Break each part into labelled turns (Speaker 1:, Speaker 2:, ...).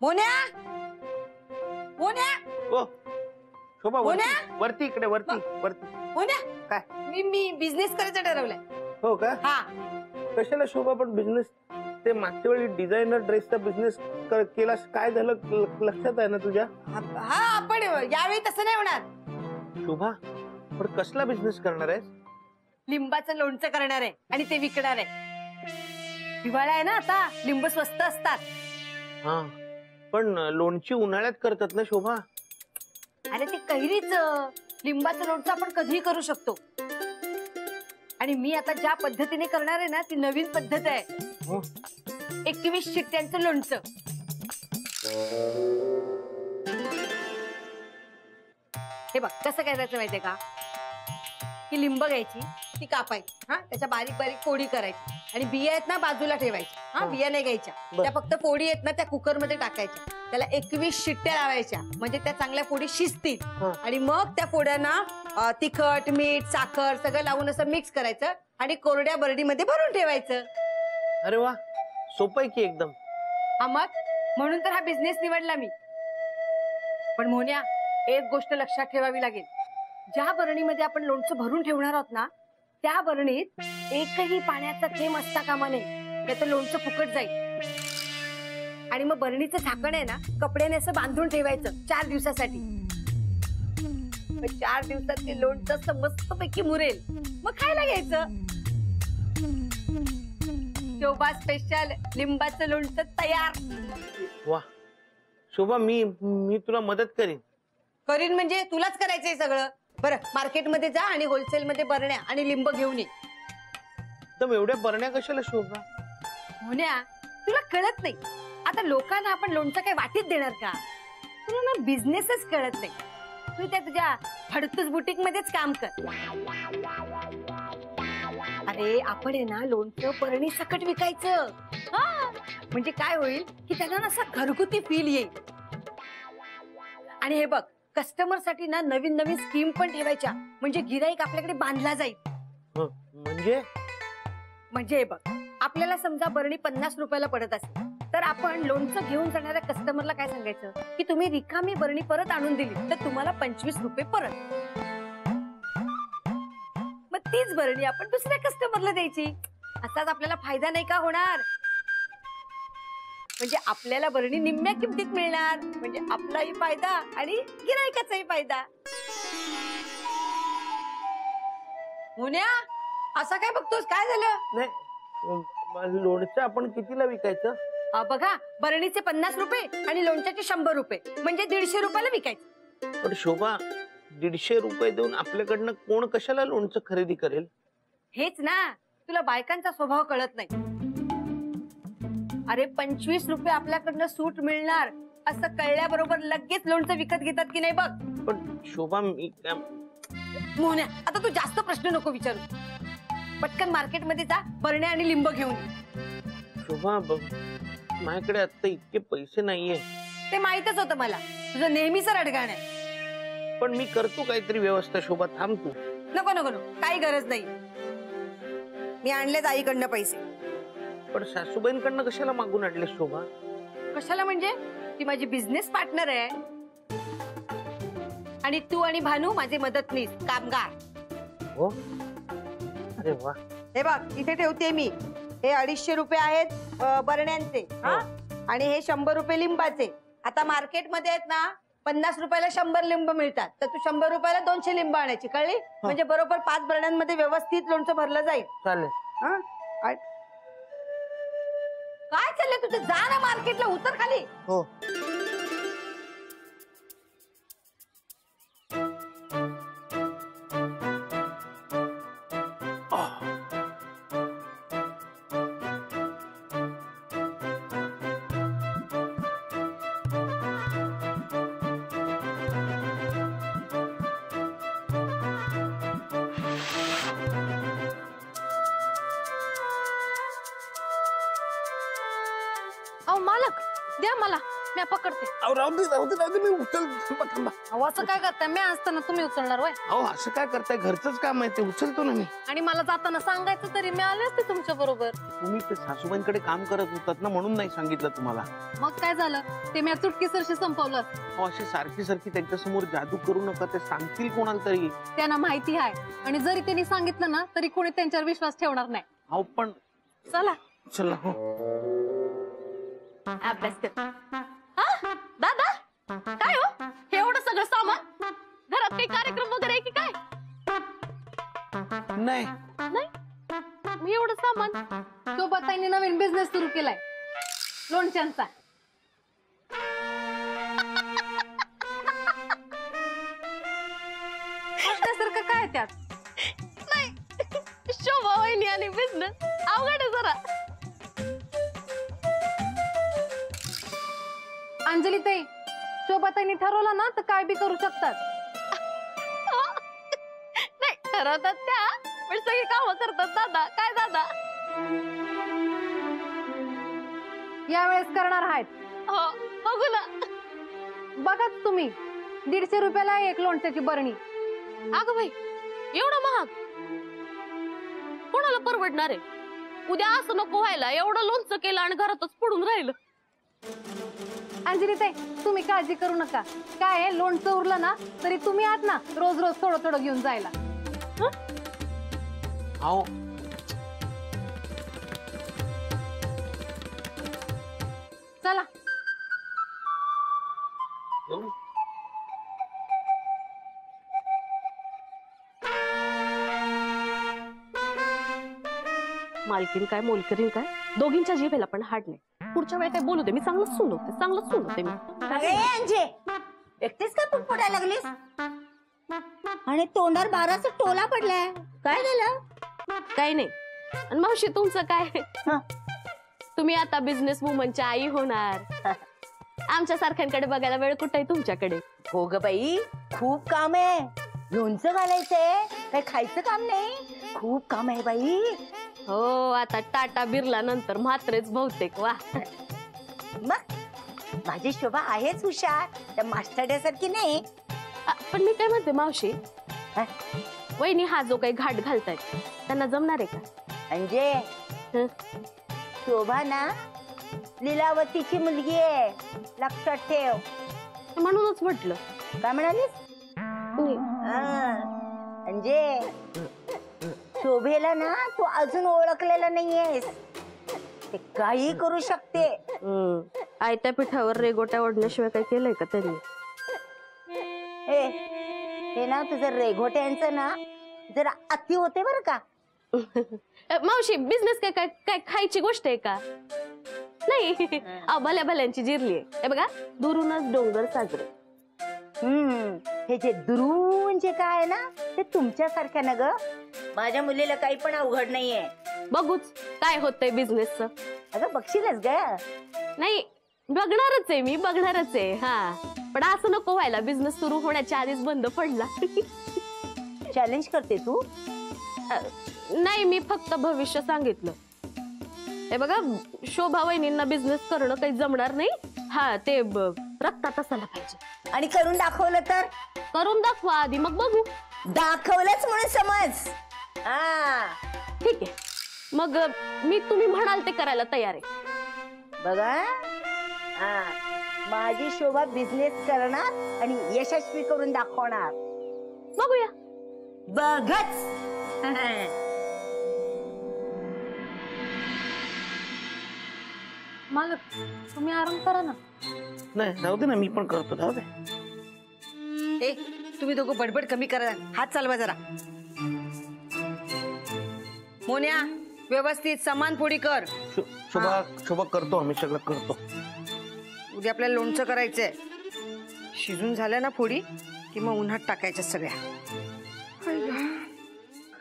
Speaker 1: मोन्या मोन्या
Speaker 2: ओ शोभा वरती इकडे वरती
Speaker 1: मोन्या
Speaker 2: काय
Speaker 1: मी बिझनेस करायचं ठरवलंय.
Speaker 2: हो का?
Speaker 1: हा
Speaker 2: कशाला शोभा पण बिझनेस ते मागच्या वेळी डिझायनर ड्रेसचा बिझनेस केलास काय झालं लक्षात आहे ना तुझ्या?
Speaker 1: हा पण यावेळी तसं नाही होणार.
Speaker 2: शोभा पण कसला बिझनेस करणार आहेस?
Speaker 1: लिंबाचं लोणचं करणार आहे आणि ते विकणार आहे. हिवाळा आहे ना आता, लिंब स्वस्त असतात.
Speaker 2: हा पण लोणची उन्हाळ्यात करतात ना शोभा?
Speaker 1: अरे ते कैरीच लिंबाचं लोणचं आपण कधीही करू शकतो. आणि मी आता ज्या पद्धतीने करणार आहे ना ती नवीन पद्धत आहे. 21 शिट्ट्यांचं लोणचं. हे बघ कसं करायचं माहितीये का? की लिंब घ्यायची, ती कापायची, हा त्याच्या बारीक बारीक फोडी करायची आणि बिया आहेत ना बाजूला ठेवायच्या. हा बिया नाही घ्यायच्या, त्या फक्त फोडी आहेत ना त्या कुकर मध्ये टाकायच्या. त्याला 21 शिट्ट्या लावायच्या म्हणजे त्या चांगल्या फोडी शिजतील. आणि मग त्या फोड्यांना तिखट मीठ साखर सगळं लावून असं मिक्स करायचं आणि कोरड्या बरडीमध्ये भरून ठेवायचं.
Speaker 2: अरे वा सोपं आहे की एकदम.
Speaker 1: हा मग म्हणून तर हा बिझनेस निवडला मी. पण मोन्या एक गोष्ट लक्षात ठेवावी लागेल. ज्या बरणीमध्ये आपण लोणचं भरून ठेवणार आहोत ना त्या बरणीत एकही पाण्याचा थेंब असता कामा नये. त्याचं लोणचं फुकट जाईल. आणि मग बरणीचं झाकण आहे ना कपड्याने असं बांधून ठेवायचं 4 दिवसासाठी. 4 दिवसात ते लोणचं असं मस्तपैकी मुरेल. मग खायला घ्यायचं. शोभा स्पेशल लिंबाचं लोणचं तयार.
Speaker 2: वा शोभा मी तुला मदत करीन
Speaker 1: म्हणजे तुलाच करायचंय सगळं. बरं मार्केटमध्ये जा आणि होलसेल मध्ये बरण्या आणि लिंब घेऊन ये.
Speaker 2: तर एवढ्या बरण्या कशाला शोभा?
Speaker 1: मोन्या तुला कळत नाही. आता लोकांना आपण लोणचं काही वाटीत देणार का? तुला ना बिझनेसच कळत नाही. तू त्या तुझ्या फडतूस बुटीक मध्येच काम कर. अरे आपण आहे ना लोणचं बरणी सकट विकायचं. हा म्हणजे काय होईल की त्यांना असा घरगुती फील येईल. आणि हे बघ कस्टमर साठी ना नवीन नवीन स्कीम पण ठेवायच्या म्हणजे गिराईक आपल्याकडे बांधला जाईल. म्हणजे हे बघ आपल्याला समजा बरणी 50 रुपयाला पडत असेल तर आपण लोणचं घेऊन जाणाऱ्या कस्टमरला काय सांगायचं की तुम्ही रिकामी बरणी परत आणून दिली तर तुम्हाला 25 रुपये परत. मग तीच बरणी आपण दुसऱ्या कस्टमरला द्यायची. असाच आपल्याला फायदा नाही का होणार? म्हणजे आपल्याला बरणी निम्म्या किमतीत मिळणार म्हणजे आपलाही फायदा आणि गिरायकाचाही फायदा. मुन्या असं काय बघतोस? काय झालं?
Speaker 2: नाही लोणचं आपण कितीला विकायचं?
Speaker 1: बघा बरणीचे 50 रुपये आणि लोणच्याचे 100 रुपये म्हणजे 150 रुपयाला विकायचं.
Speaker 2: पण शोभा 150 रुपये देऊन आपल्याकडनं कोण कशाला लोणचं खरेदी करेल?
Speaker 1: हेच ना तुला बायकांचा स्वभाव कळत नाही. अरे 25 रुपये आपल्याकडनं सूट मिळणार असं कळल्याबरोबर लगेच लोणचं विकत घेतात की नाही बघ.
Speaker 2: पण शोभा
Speaker 1: मोन्या आता तू जास्त प्रश्न नको विचारू. पटकन मार्केटमध्ये जा बरण्या आणि लिंब घेऊन.
Speaker 2: शोभा माझ्याकडे आता इतके पैसे नाहीये.
Speaker 1: ते माहितच होतं मला. तुझं नेहमीच रडगाण आहे.
Speaker 2: पण मी करतो काहीतरी व्यवस्था. शोभा थांब तू.
Speaker 1: नको नको नको काही गरज नाही. मी आणलेच आईकडनं पैसे.
Speaker 2: पण सासूबाईंकडनं कशाला मागून आणले शोभा?
Speaker 1: कशाला म्हणजे ती माझी बिझनेस पार्टनर आहे आणि तू आणि भानू माझे मदतनीस कामगार.
Speaker 2: हो अरे वा.
Speaker 1: हे बघ इथे ठेवते मी. हे 250 रुपये आहेत बरण्यांचे आणि हे 100 रुपये लिंबाचे. आता मार्केटमध्ये आहेत ना 50 रुपयाला 100 लिंब मिळतात तर तू 100 रुपयाला 200 लिंब आणायची कळली? म्हणजे बरोबर 5 बरण्यांमध्ये व्यवस्थित लोणचं भरलं जाईल.
Speaker 2: चालेल.
Speaker 1: काय चाललंय तुझं? जा ना मार्केटला उतर खाली.
Speaker 2: हो.
Speaker 3: मालक द्या मला. मी पकडते.
Speaker 2: अहो राहू दे मी उचल. थांबा.
Speaker 3: अहो असं काय करताय? मी असताना तुम्ही उचलणार वय?
Speaker 2: अहो असं काय करताय, घरचंच काम आहे ते, उचलतो ना मी.
Speaker 3: आणि मला जाताना सांगायचं तरी मी आले असते तुमच्या बरोबर.
Speaker 2: तुम्ही ते सासूबाईंकडे काम करत होतात ना, म्हणून नाही सांगितलं तुम्हाला.
Speaker 3: मग काय झालं? ते मी चुटकीसरशी संपवलं.
Speaker 2: अहो अशी सारखी त्यांच्या समोर जादू करू नका, ते सांगतील कोणाला तरी.
Speaker 3: त्यांना माहिती आहे, आणि जरी त्यांनी सांगितलं ना तरी कोणी त्यांच्यावर विश्वास ठेवणार नाही.
Speaker 2: अहो पण
Speaker 3: चला
Speaker 2: चला. हो
Speaker 3: अभ्यास कर. दादा काय हो हे एवढं सगळं सामान? घरात काही कार्यक्रम वगैरे आहे की काय?
Speaker 2: नाही
Speaker 3: मी एवढं सामान. सोबताईने नवीन बिझनेस सुरू केलाय लोणच्यांचा. हसण्यासारखं काय त्यात? नाही शोभा वहिनी आणि बिझनेस अवघड आहे जरा. अंजली ताई, शोभाताईंनी ठरवलं ना तर काय बी करू शकतात. नाही ठरवतात त्या, पण सगळी कामं करतात दादा. काय दादा? यावेळेस करणार आहेत. हो बघू ना. बघाच तुम्ही, 150 रुपयाला एक लोणच्याची बरणी. अगं बाई एवढं महाग कोणाला परवडणार आहे? उद्या असं नको व्हायला, एवढं लोणचं केलं आणि घरातच पडून राहिलं. अंजली ताई तुम्ही काळजी करू नका. काय आहे, लोणचं उरलं ना तरी तुम्ही आहात ना रोज रोज थोडं थोडं घेऊन जायला.
Speaker 2: अहो
Speaker 3: चला. मालकीन काय मोलकरीन काय दोघींच्या जीभेला पण हाड नाही. पुढच्या वेळी काय बोलू दे, मी चांगलंच सुनवते मी.
Speaker 4: अरे अंजे, एकटीच काय पुटपुटायला लागलीस? आणि तोंडावर 12चा टोला पडलाय. काय झालं?
Speaker 3: काही नाही. आणि मावशी तुमचं काय?
Speaker 4: हं.
Speaker 3: तुम्ही आता बिझनेस वुमनच्या आई होणार. आमच्या सारख्यांकडे बघायला वेळ कुठे आहे तुमच्याकडे?
Speaker 4: हो ग बाई, खूप काम आहे. लोणचं घालायचंय, काही खायचं काम नाही. खूप काम आहे बाई.
Speaker 3: हो आता टाटा बिर्ला नंतर म्हात्रेच बहुतेक. वा
Speaker 4: मग माझी शोभा आहेच हुशार, त्या मास्टरड्यासारखी नाही.
Speaker 3: पण मी काय म्हणते मावशी,
Speaker 4: हं?
Speaker 3: वहिनी हा जो काही घाट घालतायत त्यांना जमणार आहे का?
Speaker 4: अंजे,
Speaker 3: हं?
Speaker 4: शोभा ना लीलावतीची मुलगी आहे, लक्षात ठेव.
Speaker 3: म्हणूनच म्हटलं.
Speaker 4: काय म्हणालीस?
Speaker 3: नाही.
Speaker 4: म्हणजे शोभेला ना तू अजून ओळखलेला नाहीयेस. ते काही करू शकते.
Speaker 3: आयत्या पिठावर रेगोट्या ओढण्याशिवाय काय केलंय का त्यांनी?
Speaker 4: हे ना तुझं रेघोट्यांचं ना जरा अति होते बरं का.
Speaker 3: मावशी बिझनेस काय काय काय खायची गोष्ट आहे का? नाही भल्या भल्यांची जिरली आहे. हे बघा दुरूनच डोंगर साजरे.
Speaker 4: हे जे दुरून जे काय ना ते तुमच्यासारख्या ना ग. माझ्या मुलीला काही पण अवघड नाहीये.
Speaker 3: बघूच काय होतंय बिझनेसचं.
Speaker 4: अगं बघशीलच ग.
Speaker 3: नाही बघणारच आहे, मी बघणारच आहे. हा पण असं नको व्हायला बिझनेस सुरू होण्याच्या आधीच बंद पडला.
Speaker 4: चॅलेंज करते तू?
Speaker 3: नाही मी फक्त भविष्य सांगितलं. हे बघा शोभा वहिनींना बिझनेस करणं काही जमणार नाही. हा ते रक्तात असायला पाहिजे.
Speaker 4: आणि करून दाखवलं तर?
Speaker 3: करून दाखवा आधी मग बघू.
Speaker 4: दाखवलंच म्हणून समज.
Speaker 3: ठीक आहे मग मी तुम्ही म्हणाल ते करायला तयार आहे.
Speaker 4: बघा माझी शोभा बिझनेस करणार आणि यशस्वी करून दाखवणार.
Speaker 3: बघूया.
Speaker 4: बघच.
Speaker 3: मालक तुम्ही आराम करा ना.
Speaker 2: नाही राहू दे ना, मी पण करतो. राहू दे.
Speaker 1: ए तुम्ही दोघं बडबड कमी करा, हात चालवा जरा. मोन्या व्यवस्थित समान फोडी कर.
Speaker 2: शोभा करतो, आम्ही सगळं करतो.
Speaker 1: उद्या आपल्याला लोणचं करायचंय. शिजून झाल्या ना फोडी की मग उन्हात टाकायच्या सगळ्या.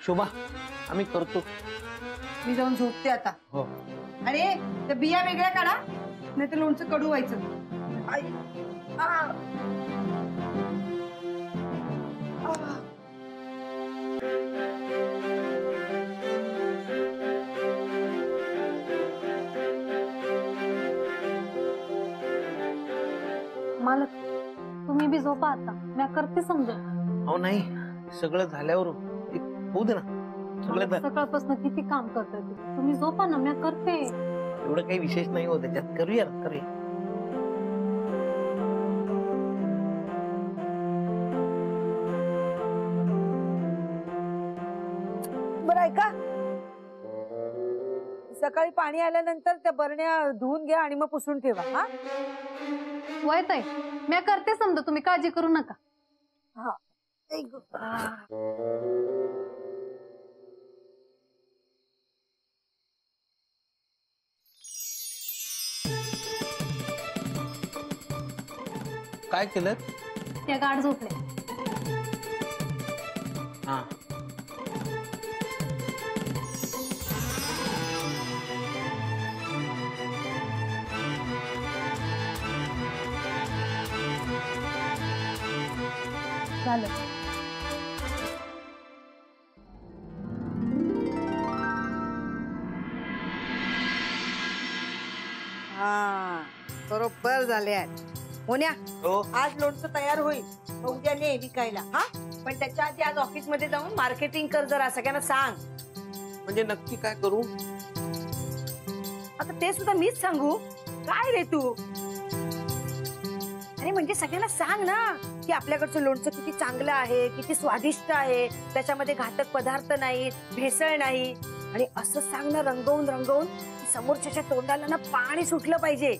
Speaker 2: शोभा आम्ही करतो.
Speaker 1: मी जाऊन झोपते आता.
Speaker 2: हो.
Speaker 1: अरे त्या बिया वेगळ्या काढा, नाही तर लोणचं कडू व्हायचं. आई.
Speaker 3: मालक तुम्ही बी झोपा आता, मी करते समजा.
Speaker 2: अहो नाही, सगळं झाल्यावर एक होऊ दे ना. सगळं
Speaker 3: सकाळपासून किती काम करताय तुम्ही, झोपा ना, मी करते.
Speaker 2: एवढं काही विशेष नाही होत त्याच्यात. करूया.
Speaker 1: बरं ऐका, सकाळी पाणी आल्यानंतर त्या बरण्या धुवून घ्या आणि मग पुसून ठेवा. हा
Speaker 3: वयत आहे, मी करते समजा, तुम्ही काळजी करू नका.
Speaker 1: हा.
Speaker 2: काय केलं?
Speaker 3: त्या गाठ झोपले.
Speaker 2: हा.
Speaker 3: झालं.
Speaker 1: हा बरोबर झाले आहे. मोन्या,
Speaker 2: हो.
Speaker 1: आज लोणचं तयार होईल, मग उद्या ने विकायला. हा पण त्याच्या आधी आज ऑफिस मध्ये जाऊन मार्केटिंग कर, जरा सगळ्यांना सांग.
Speaker 2: म्हणजे नक्की काय करू?
Speaker 1: आता ते सुद्धा मीच सांगू काय रे तू? अरे म्हणजे सगळ्यांना सांग ना की आपल्याकडचं लोणचं किती चांगलं आहे, किती स्वादिष्ट आहे, त्याच्यामध्ये घातक पदार्थ नाहीत, भेसळ नाही. आणि असं सांग ना, रंगवून रंगवून समोरच्याच्या तोंडाला ना पाणी सुटलं पाहिजे.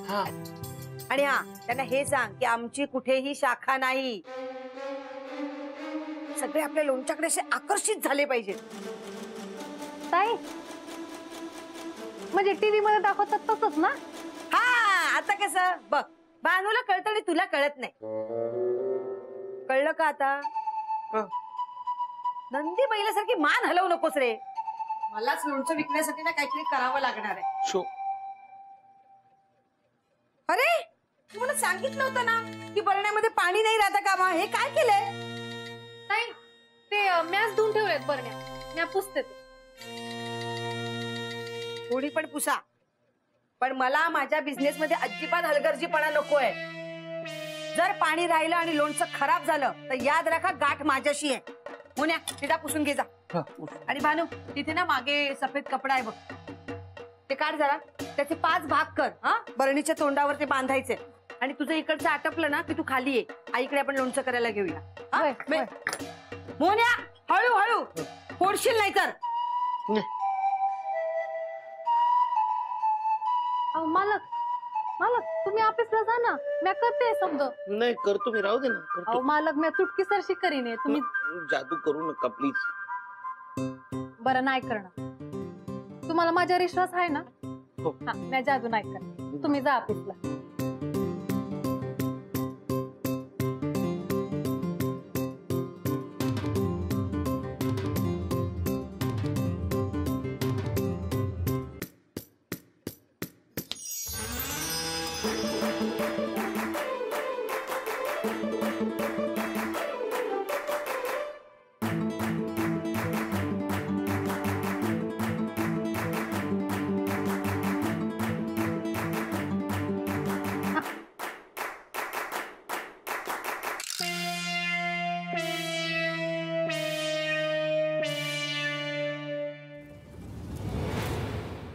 Speaker 2: हा.
Speaker 1: आणि हा, त्यांना हे सांग की आमची कुठेही शाखा नाही. सगळे आपल्या लोणच्याकडे असे आकर्षित झाले पाहिजेत.
Speaker 3: ताई, म्हणजे टीव्ही मध्ये दाखवतात तसंच ना?
Speaker 1: हा, आता कसं बघ, भानूला कळतं आणि तुला कळत नाही. कळलं का आता? नंदी बैलासारखी मान हलवू नकोस रे. मलाच लोणचं विकण्यासाठी ना काहीतरी करावं लागणार आहे.
Speaker 2: शो.
Speaker 1: अरे तू मला सांगितलं होतं ना की बरण्यामध्ये पाणी नाही राहता कामा. हे काय केलंय?
Speaker 3: ताई, ते मॅच धुवून ठेवलेत बरण्या, मी पुसते ते.
Speaker 1: थोडी पण पुसा, पण मला माझ्या बिझनेस मध्ये अजिबात हलगर्जीपणा नकोय. जर पाणी राहिलं आणि लोणचं खराब झालं तर याद राखा, गाठ माझ्याशी आहे. मुन्या, तिला पुसून घे जा. आणि भानू, तिथे ना मागे सफेद कपडा आहे बघ, ते काढ जरा. त्याचे 5 भाग कर. हा, बरणीच्या तोंडावर ते बांधायचे. आणि तुझं इकडचं आटपलं ना की तू खाली ये, आईकडे आपण लोणचं करायला घेऊया. हा? मोन्या, हळू हळू फोडशील नाही तर.
Speaker 3: मालक, मालक तुम्ही ऑफिसला जा ना, मी करते समजा.
Speaker 2: नाही करतो मी, राहू दे ना.
Speaker 3: अहो
Speaker 2: करतो.
Speaker 3: मालक, मी चुटकी सरशी करीन, तुम्ही
Speaker 2: जादू करू नका प्लीज.
Speaker 3: बरं नाही करणार. तुम्हाला माझ्यावर विश्वास आहे ना?
Speaker 2: हो.
Speaker 3: हा, मी जादू नाही करणार, तुम्ही जा ऑफिसला.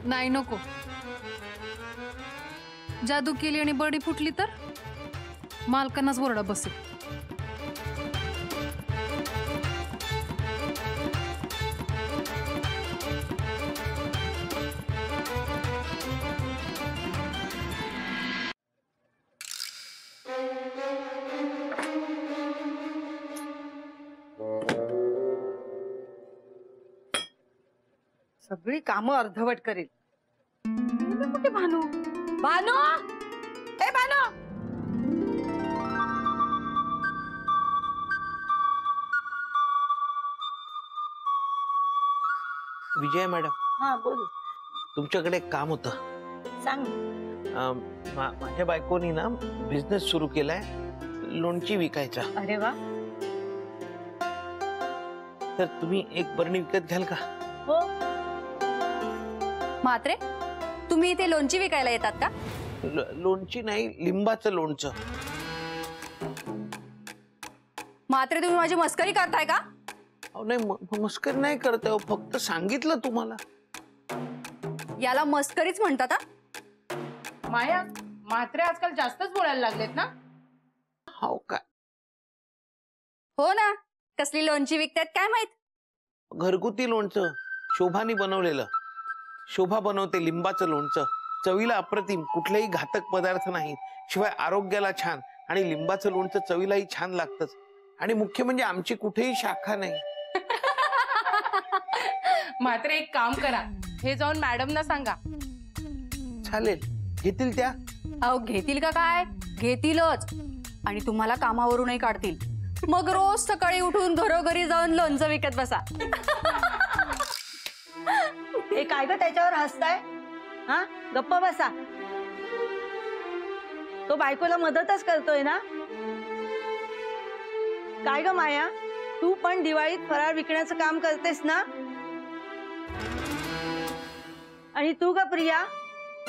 Speaker 3: नाही नको. जादू केली आणि बरडी फुटली तर मालकांनाच ओरडा बसेल.
Speaker 1: सगळी कामं अर्धवट करेल. कुठे भानू? भानू, हे भानू.
Speaker 2: विजय मॅडम,
Speaker 4: हा बोल.
Speaker 2: तुमच्याकडे एक काम होतं.
Speaker 4: सांग.
Speaker 2: माझ्या बायकोनी ना बिझनेस सुरू केलाय, लोणची विकायचा.
Speaker 4: अरे वा.
Speaker 2: तर तुम्ही एक बरणी विकत घ्याल का?
Speaker 4: हो.
Speaker 3: म्हात्रे, तुम्ही इथे लोणची विकायला येतात का?
Speaker 2: लोणची नाही, लिंबाचं लोणचं.
Speaker 3: मात्र तुम्ही माझी मस्करी करताय का?
Speaker 2: अहो नाही, मस्करी नाही करते हो, फक्त सांगितलं तुम्हाला.
Speaker 3: याला मस्करीच म्हणतात.
Speaker 5: माया, म्हात्रे आजकाल जास्तच बोलायला लागलेत ना.
Speaker 2: हो काय?
Speaker 3: हो ना, कसली लोणची विकतात काय माहित.
Speaker 2: घरगुती लोणचं, शोभानी बनवलेलं. शोभा बनवते लिंबाचं लोणचं, चवीला अप्रतिम, कुठलेही घातक पदार्थ नाहीत, शिवाय आरोग्याला छान. आणि लिंबाचं लोणचं चवीलाही छान लागतंच. आणि मुख्य म्हणजे आमची कुठेही शाखा नाही.
Speaker 5: म्हात्रे एक काम करा, हे जाऊन मॅडमना सांगा.
Speaker 2: चालेल, घेतील त्या.
Speaker 3: अहो घेतील का काय? घेतीलच. आणि तुम्हाला कामावरूनही काढतील. मग रोज सकाळी उठून घरोघरी जाऊन लोणचं विकत बसा.
Speaker 4: हे काय ग त्याच्यावर हसताय? हा, गप्प बसा. तो बायकोला मदतच करतोय ना. काय ग माया, तू पण दिवाळीत फराळ विकण्याचं काम करतेस ना. आणि तू का प्रिया,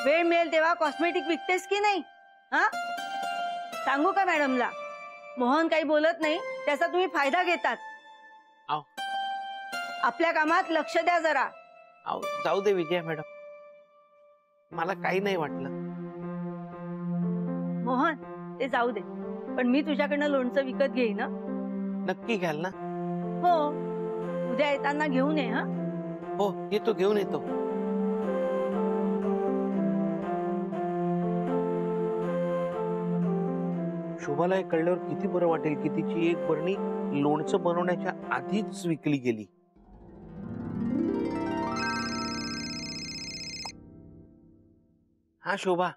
Speaker 4: वेळ मिळेल तेव्हा कॉस्मेटिक विकतेस की नाही? हा, सांगू का मॅडमला? मोहन काही बोलत नाही, त्याचा तुम्ही फायदा घेतात.
Speaker 2: आव.
Speaker 4: आपल्या कामात लक्ष द्या जरा.
Speaker 2: अहो, जाऊ दे विजया मॅडम, मला काही नाही वाटलं.
Speaker 4: मोहन, ते जाऊ दे, पण मी तुझ्याकडनं लोणचं विकत घेईन ना.
Speaker 2: नक्की घ्याल ना?
Speaker 4: हो, उद्या येताना घेऊन ये. हा,
Speaker 2: हो, येतो, घेऊन येतो. शोभाला हे कळल्यावर किती बरं वाटेल की तिची एक बरणी लोणचं बनवण्याच्या आधीच विकली गेली. हा शोभा.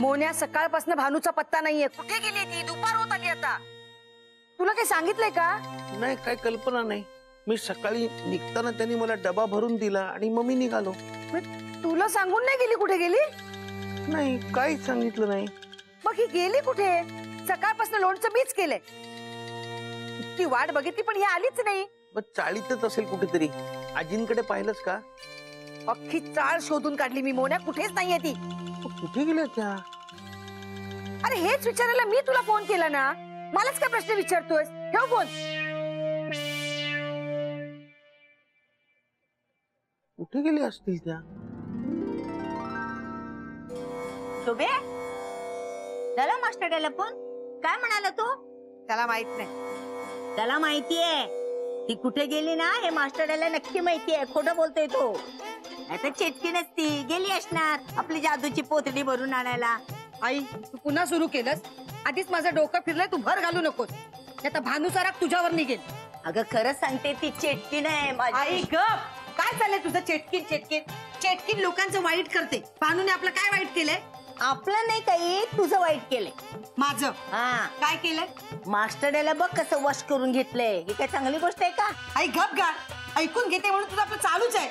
Speaker 1: मोन्या, सकाळपासून भानूचा पत्ता नाहीये. कुठे गेली ती? दुपार होत आली आता. तुला काही सांगितलंय का?
Speaker 2: नाही, काय कल्पना नाही. मी सकाळी निघताना त्यांनी मला डबा भरून दिला आणि मग मी निघालो.
Speaker 1: तुला सांगून नाही गेली? कुठे गेली?
Speaker 2: नाही, काहीच सांगितलं नाही.
Speaker 1: मग ही गेली कुठे? सकाळपासून लोणचं मीच केलंय. इतकी वाट बघितली पण ही आलीच नाही.
Speaker 2: मग चाळीतच असेल कुठेतरी. आजींकडे पाहिलंच का?
Speaker 1: अख्खी चाळ शोधून काढली मी. मोन्या, कुठेच नाहीये ती.
Speaker 2: कुठे गेल्या त्या?
Speaker 1: अरे हेच विचारायला मी तुला फोन केला ना. मलाच काय प्रश्न विचारतोय? ठेव फोन.
Speaker 2: कुठे गेली असतील त्या?
Speaker 4: शोभे, झाला मास्टरला फोन? काय म्हणाला तो?
Speaker 1: त्याला माहित नाही.
Speaker 4: त्याला माहितीये ती कुठे गेली ना. हे मास्टरला नक्की माहितीये. खोटं बोलतोय तो. आता चेटकी नसती, गेली असणार आपली जादूची पोतडी भरून आणायला.
Speaker 1: आई, तू पुन्हा सुरू केलंस. आधीच माझं डोकं फिरलंय. तू भर घालू नकोस. आता भानूचा राग तुझ्यावर निघेल.
Speaker 4: अगं खरं सांगते, ती चेटकी नाही माझी.
Speaker 1: आई गप. काय चाललंय तुझं? चेटकीन चेटकीन चेटकीन लोकांचं वाईट करते. भानूने आपलं काय वाईट केलंय?
Speaker 4: आपलं नाही काही, तुझं वाईट केलंय.
Speaker 1: माझं
Speaker 4: हा,
Speaker 1: काय केलंय?
Speaker 4: मास्टरला बघ कसं वश करून घेतलंय. ही काय चांगली गोष्ट आहे का?
Speaker 1: आई गप गा. ऐकून घेते म्हणून तुझं आपलं चालूच आहे.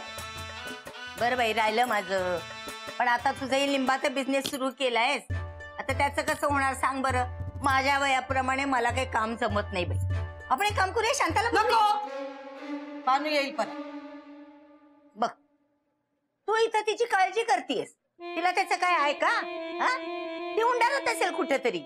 Speaker 4: बरं बाई, राहिलं माझं. पण आता तुझाही लिंबाचा बिझनेस सुरू केलायस. आता त्याचं कसं होणार सांग बरं. माझ्या वयाप्रमाणे मला काही काम जमत नाही बाई. आपण एक काम करूया, शांताला
Speaker 1: नको. भानू येईल पण.
Speaker 4: बघ, तू इथं तिची काळजी करतेस. तिला त्याचं काय आहे का? हा? ती उंडारत असेल कुठेतरी.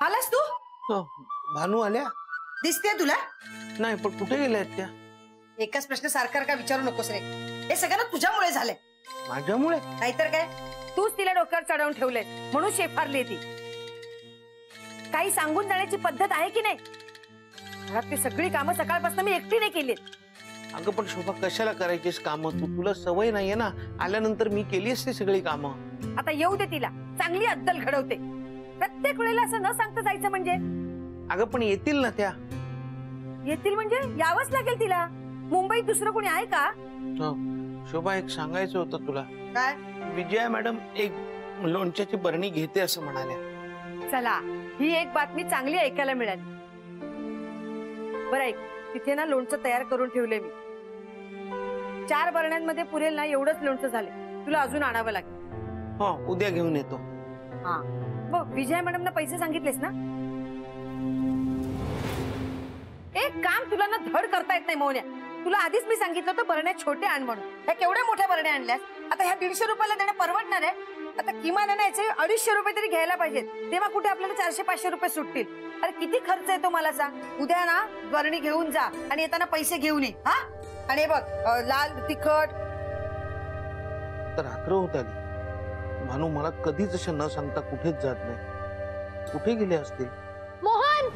Speaker 1: आलास तू?
Speaker 2: हो, भानू आल्या?
Speaker 1: दिसते तुला?
Speaker 2: नाही, पण कुठे गेल्या आहेत त्या?
Speaker 1: एकच प्रश्न सारखा का विचारू नकोस रे. हे सगळं ना तुझ्यामुळे झालंय.
Speaker 2: माझ्यामुळे?
Speaker 1: नाहीतर काय. तूच तिला डोक्यावर चढवून ठेवलंय म्हणून शेफारली ती. काही सांगून जाण्याची पद्धत आहे की नाही? घरातली सगळी कामं सकाळपासून मी एकटीने केलीत.
Speaker 2: अगं पण शोभा, कशाला करायचीस कामं? तुला सवय नाहीये ना. आल्यानंतर मी केली असते सगळी कामं.
Speaker 1: आता येऊ दे तिला. चांगली अद्दल घडवते. प्रत्येक वेळेला असं न सांगता जायचं म्हणजे?
Speaker 2: अगं पण येतील ना त्या.
Speaker 1: येतील म्हणजे यावंच लागेल तिला. मुंबईत दुसरं कोणी आहे का?
Speaker 2: हो, शोभा, एक सांगायचं होतं तुला.
Speaker 1: काय?
Speaker 2: विजया मॅडम एक लोणच्याची बरणी घेते असं म्हणाल्या.
Speaker 1: चला, ही एक बातमी चांगली ऐकायला मिळाली. बरं ऐक, तिथे ना लोणचं तयार करून ठेवले मी. 4 बरण्यांमध्ये पुरेल ना एवढंच लोणचं झाले. तुला अजून आणावं लागेल.
Speaker 2: हो, उद्या घेऊन येतो.
Speaker 1: हा, बघ, विजया मॅडमना पैसे सांगितलेस ना? एक काम तुला ना धड करता येत नाही मोहन्या. तुला आधीच मी सांगितलं होतं बरण्या छोट्या आण म्हणून. ह्या केवढ्या मोठ्या बरण्या आणल्यास. आता ह्या 150 रुपयाला देणं परवडणार आहे. आता किमान आहे ना याचे 250 रुपये तरी घ्यायला पाहिजेत. तेव्हा कुठे आपल्याला 400-500 रुपये सुटतील. अरे किती खर्च येतो मला सांग. उद्या ना बरणी घेऊन जा आणि येताना पैसे घेऊन ये. हा आणि हे बघ लाल तिखट.
Speaker 2: तर रात्र होत आली. भानू मला कधीच असं न सांगता कुठेच जात नाही. कुठे गेले असतील?
Speaker 3: मोहन